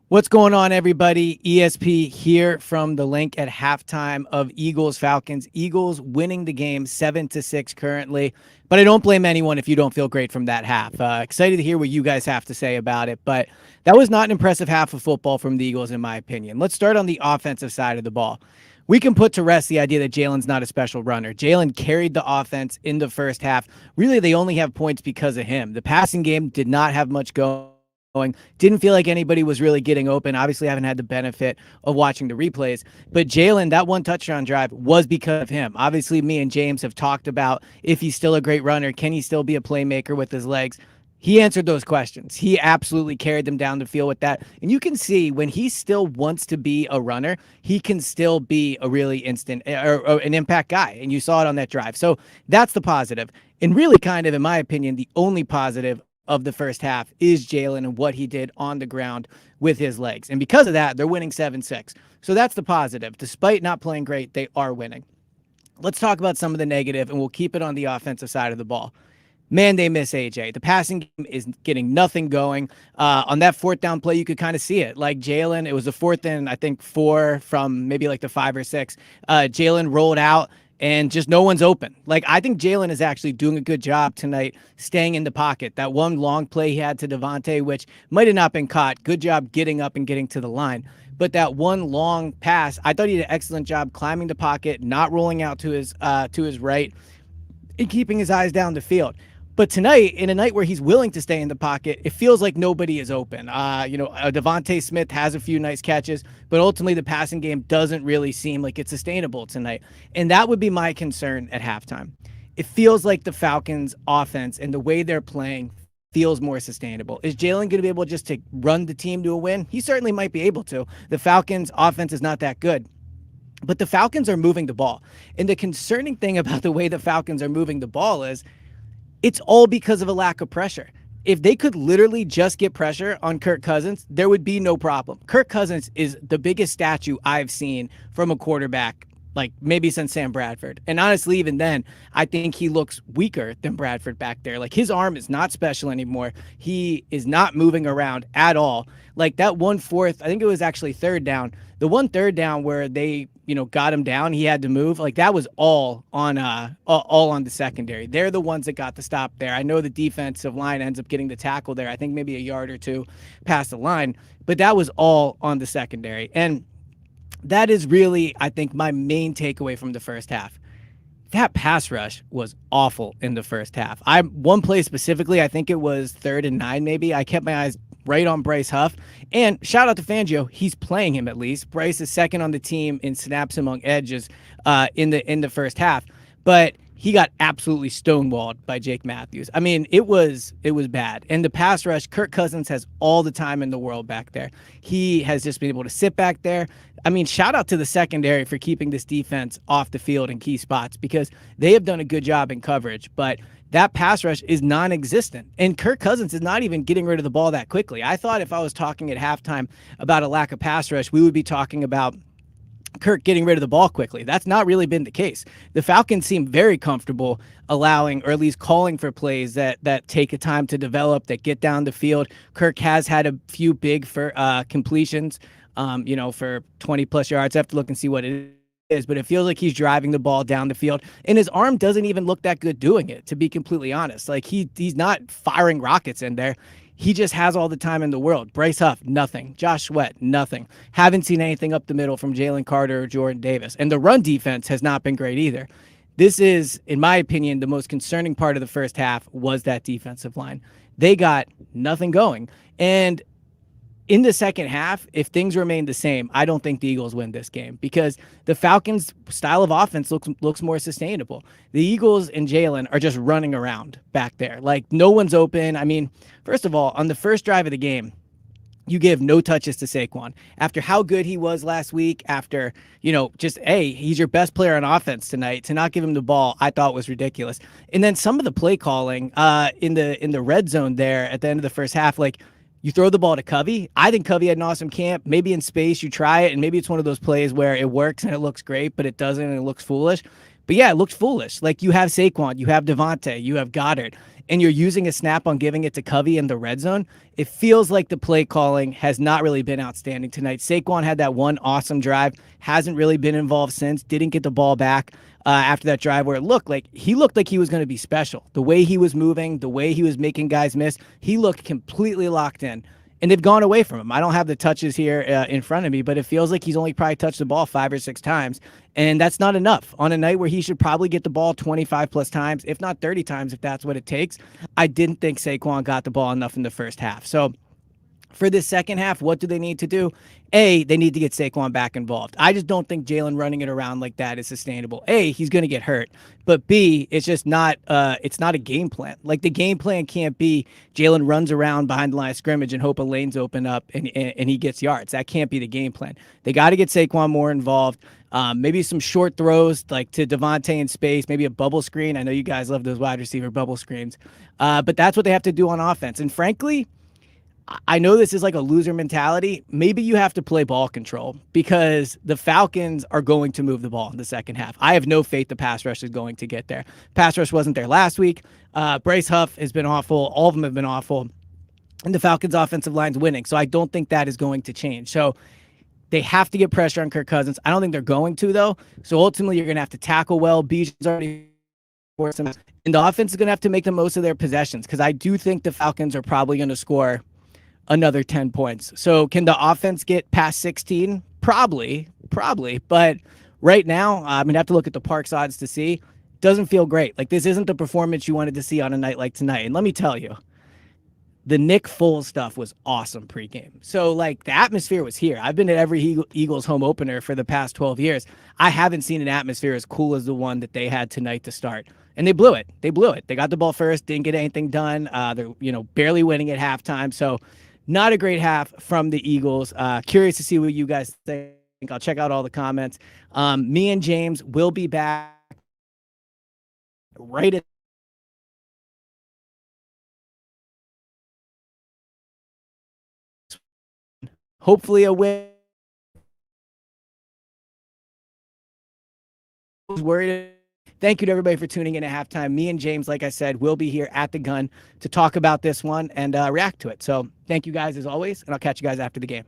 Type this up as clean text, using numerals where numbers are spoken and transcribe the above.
What's going on, everybody? ESP here from the Linc at halftime of Eagles Falcons. Eagles winning the game 7-6 currently, but I don't blame anyone if you don't feel great from that half. Excited to hear what you guys have to say about it, but that was not an impressive half of football from the Eagles, in my opinion. Let's start on the offensive side of the ball. We can put to rest the idea that Jalen's not a special runner. Jalen carried the offense in the first half. Really, they only have points because of him. The passing game did not have much going. Didn't feel like anybody was really getting open. Obviously, I haven't had the benefit of watching the replays. But Jalen, that one touchdown drive was because of him. Obviously, me and James have talked about if he's still a great runner, can he still be a playmaker with his legs? He answered those questions. He absolutely carried them down the field with that. And you can see when he still wants to be a runner, he can still be a really instant or an impact guy. And you saw it on that drive. So that's the positive. And really kind of, in my opinion, the only positive of the first half is Jalen and what he did on the ground with his legs. And because of that, they're winning 7-6. So that's the positive. Despite not playing great, they are winning. Let's talk about some of the negative, and we'll keep it on the offensive side of the ball. Man, they miss AJ. The passing game is getting nothing going. On that fourth down play, you could kind of see it. Like Jalen, it was a fourth and I think 4 from maybe like the 5 or 6. Jalen rolled out and just no one's open. Like, I think Jalen is actually doing a good job tonight staying in the pocket. That one long play he had to Devontae, which might have not been caught. Good job getting up and getting to the line. But that one long pass, I thought he did an excellent job climbing the pocket, not rolling out to his right, and keeping his eyes down the field. But tonight, in a night where he's willing to stay in the pocket, it feels like nobody is open. Devontae Smith has a few nice catches, but ultimately the passing game doesn't really seem like it's sustainable tonight. And that would be my concern at halftime. It feels like the Falcons' offense and the way they're playing feels more sustainable. Is Jalen going to be able just to run the team to a win? He certainly might be able to. The Falcons' offense is not that good. But the Falcons are moving the ball. And the concerning thing about the way the Falcons are moving the ball is it's all because of a lack of pressure. If they could literally just get pressure on Kirk Cousins, there would be no problem. Kirk Cousins is the biggest statue I've seen from a quarterback, like maybe since Sam Bradford. And honestly, even then, I think he looks weaker than Bradford back there. Like, his arm is not special anymore. He is not moving around at all. Like that 1/4, I think it was actually third down. The 1/3 down where they, got him down, he had to move. Like, that was all on the secondary. They're the ones that got the stop there. I know the defensive line ends up getting the tackle there. I think maybe a yard or two past the line, but that was all on the secondary. And that is really, I think, my main takeaway from the first half. That pass rush was awful in the first half. One play specifically, I think it was 3rd and 9 maybe. I kept my eyes right on Bryce Huff. And shout out to Fangio. He's playing him at least. Bryce is second on the team in snaps among edges in the first half. But he got absolutely stonewalled by Jake Matthews. I mean, it was bad. And the pass rush, Kirk Cousins has all the time in the world back there. He has just been able to sit back there. I mean, shout out to the secondary for keeping this defense off the field in key spots because they have done a good job in coverage. But that pass rush is non-existent. And Kirk Cousins is not even getting rid of the ball that quickly. I thought if I was talking at halftime about a lack of pass rush, we would be talking about Kirk getting rid of the ball quickly. That's not really been the case. The Falcons seem very comfortable allowing, or at least calling for plays that take a time to develop, that get down the field. Kirk has had a few big completions, for 20-plus yards. I have to look and see what it is, but it feels like he's driving the ball down the field, and his arm doesn't even look that good doing it, to be completely honest. Like, he's not firing rockets in there. He just has all the time in the world. Bryce Huff, nothing. Josh Sweat, nothing. Haven't seen anything up the middle from Jalen Carter or Jordan Davis. And the run defense has not been great either. This is, in my opinion, the most concerning part of the first half was that defensive line. They got nothing going. And in the second half, if things remain the same, I don't think the Eagles win this game because the Falcons' style of offense looks more sustainable. The Eagles and Jalen are just running around back there. Like, no one's open. I mean, first of all, on the first drive of the game, you give no touches to Saquon. After how good he was last week, after, he's your best player on offense tonight, to not give him the ball, I thought was ridiculous. And then some of the play calling in the red zone there at the end of the first half, like, you throw the ball to Covey. I think Covey had an awesome camp. Maybe in space you try it, and maybe it's one of those plays where it works and it looks great, but it doesn't and it looks foolish. But yeah, it looked foolish. Like you have Saquon, you have Devontae, you have Goddard, and you're using a snap on giving it to Covey in the red zone. It feels like the play calling has not really been outstanding tonight. Saquon had that one awesome drive, hasn't really been involved since, didn't get the ball back after that drive where it looked like he was going to be special. The way he was moving, the way he was making guys miss, he looked completely locked in. And they've gone away from him. I don't have the touches here in front of me, but it feels like he's only probably touched the ball 5 or 6 times. And that's not enough on a night where he should probably get the ball 25 plus times, if not 30 times, if that's what it takes. I didn't think Saquon got the ball enough in the first half. So for this second half, what do they need to do? A, they need to get Saquon back involved. I just don't think Jalen running it around like that is sustainable. A, he's going to get hurt. But B, it's just not it's not a game plan. Like the game plan can't be Jalen runs around behind the line of scrimmage and hope a lane's open up and he gets yards. That can't be the game plan. They got to get Saquon more involved. Maybe some short throws like to Devontae in space, maybe a bubble screen. I know you guys love those wide receiver bubble screens. But that's what they have to do on offense. And frankly, I know this is like a loser mentality. Maybe you have to play ball control because the Falcons are going to move the ball in the second half. I have no faith the pass rush is going to get there. Pass rush wasn't there last week. Bryce Huff has been awful. All of them have been awful. And the Falcons offensive line's winning. So I don't think that is going to change. So they have to get pressure on Kirk Cousins. I don't think they're going to, though. So ultimately, you're going to have to tackle well. Bijan's already forced him. And the offense is going to have to make the most of their possessions because I do think the Falcons are probably going to score another 10 points. So can the offense get past 16? Probably. But right now, I'm going to have to look at the Parks odds to see. Doesn't feel great. Like this isn't the performance you wanted to see on a night like tonight. And let me tell you, the Nick Foles stuff was awesome pregame. So like the atmosphere was here. I've been at every Eagles home opener for the past 12 years. I haven't seen an atmosphere as cool as the one that they had tonight to start. And they blew it. They got the ball first, didn't get anything done. They're barely winning at halftime. So not a great half from the Eagles. Curious to see what you guys think. I'll check out all the comments. Me and James will be back right at hopefully a win. Worried. Thank you to everybody for tuning in at halftime. Me and James, like I said, will be here at the gun to talk about this one and react to it. So thank you guys as always, and I'll catch you guys after the game.